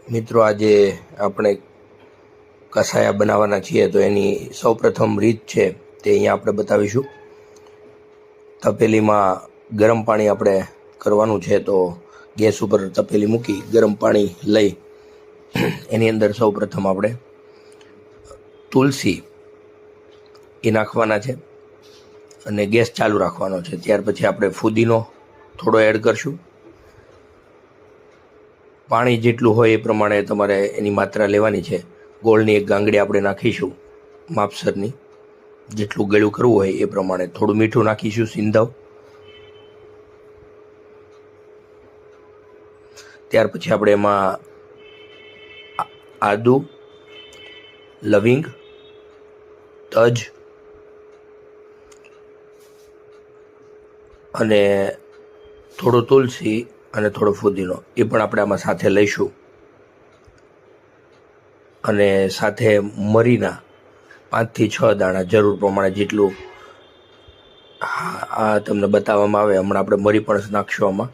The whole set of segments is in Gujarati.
મિત્રો આજે આપણે કસાયા બનાવવાના છીએ તો એની સૌપ્રથમ રીત છે તે અહીંયા આપણે બતાવીશું। તપેલીમાં ગરમ પાણી આપણે કરવાનું છે તો ગેસ ઉપર તપેલી મૂકી ગરમ પાણી લઈ એની અંદર સૌપ્રથમ આપણે તુલસી એ નાખવાના છે અને ગેસ ચાલુ રાખવાનો છે। ત્યાર પછી આપણે ફુદીનો થોડો એડ કરશું। પાણી જેટલું હોય એ પ્રમાણે તમારે એની માત્રા લેવાની છે। ગોળની એક ગાંગડી આપણે નાખીશું માપસરની, જેટલું ગળ્યું કરવું હોય એ પ્રમાણે। થોડું મીઠું નાખીશું સિંધાવ। ત્યાર પછી આપણે એમાં આદુ, લવિંગ, તજ અને થોડું તુલસી અને થોડો ફુદીનો એ પણ આપણે આમાં સાથે લઈશું। અને સાથે મરીના 5 થી 6 દાણા જરૂર પ્રમાણે જેટલું આ તમને બતાવવામાં આવે। હમણાં આપણે મરી પણ નાખશું આમાં।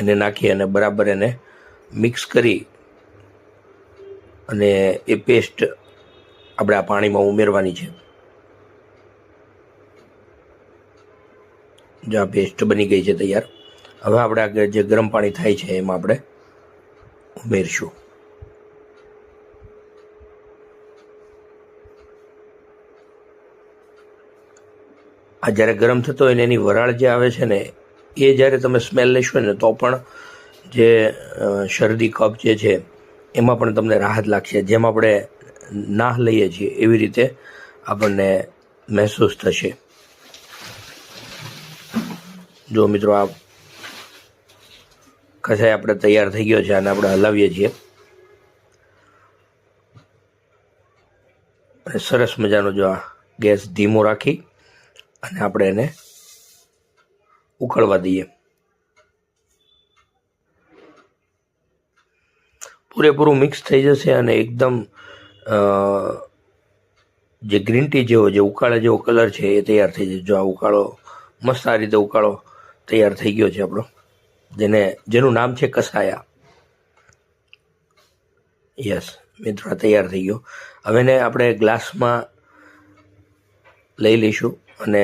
એને નાખી અને બરાબર એને મિક્સ કરી અને એ પેસ્ટ આપણે આ પાણીમાં ઉમેરવાની છે। જો આ પેસ્ટ બની ગઈ છે તૈયાર। હવે આપણે આગળ જે ગરમ પાણી થાય છે એમાં આપણે ઉમેરશું। આ જ્યારે ગરમ થતો હોય ને એની વરાળ જે આવે છે ને એ જ્યારે તમે સ્મેલ લેશો ને તો પણ જે શરદી કફ જે છે એમાં પણ તમને રાહત લાગશે। જેમ આપણે નાહ લઈએ છીએ એવી રીતે આપણને મહેસૂસ થશે। જો મિત્રો આ કસાય આપણે તૈયાર થઈ ગયો છે અને આપણે હલાવીએ છીએ અને સરસ મજાનો જો આ ગેસ ધીમો રાખી અને આપણે એને ઉકળવા દઈએ। પૂરેપૂરું મિક્સ થઈ જશે અને એકદમ જે ગ્રીન ટી જેવો જે ઉકાળા જેવો કલર છે એ તૈયાર થઈ જશે। જો આ ઉકાળો મસ્ત આ રીતે ઉકાળો તૈયાર થઈ ગયો છે આપણો, જેનું નામ છે કસાયા। યસ મિત્રો, આ તૈયાર થઈ ગયો। હવે એને આપણે ગ્લાસમાં લઈ લઈશું અને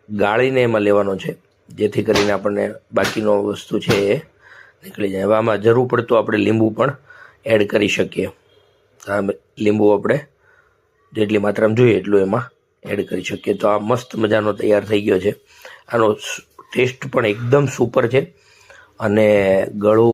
ગાળીને એમાં લેવાનો છે, જેથી કરીને આપણને બાકીનો વસ્તુ છે એ નીકળી જાય। હવે આમાં જરૂર પડતું આપણે લીંબુ પણ એડ કરી શકીએ। આ લીંબુ આપણે જેટલી માત્રામાં જોઈએ એટલું એમાં એડ કરી શકીએ। તો આ મસ્ત મજાનો તૈયાર થઈ ગયો છે। આનો ટેસ્ટ પણ એકદમ સુપર છે અને ગળું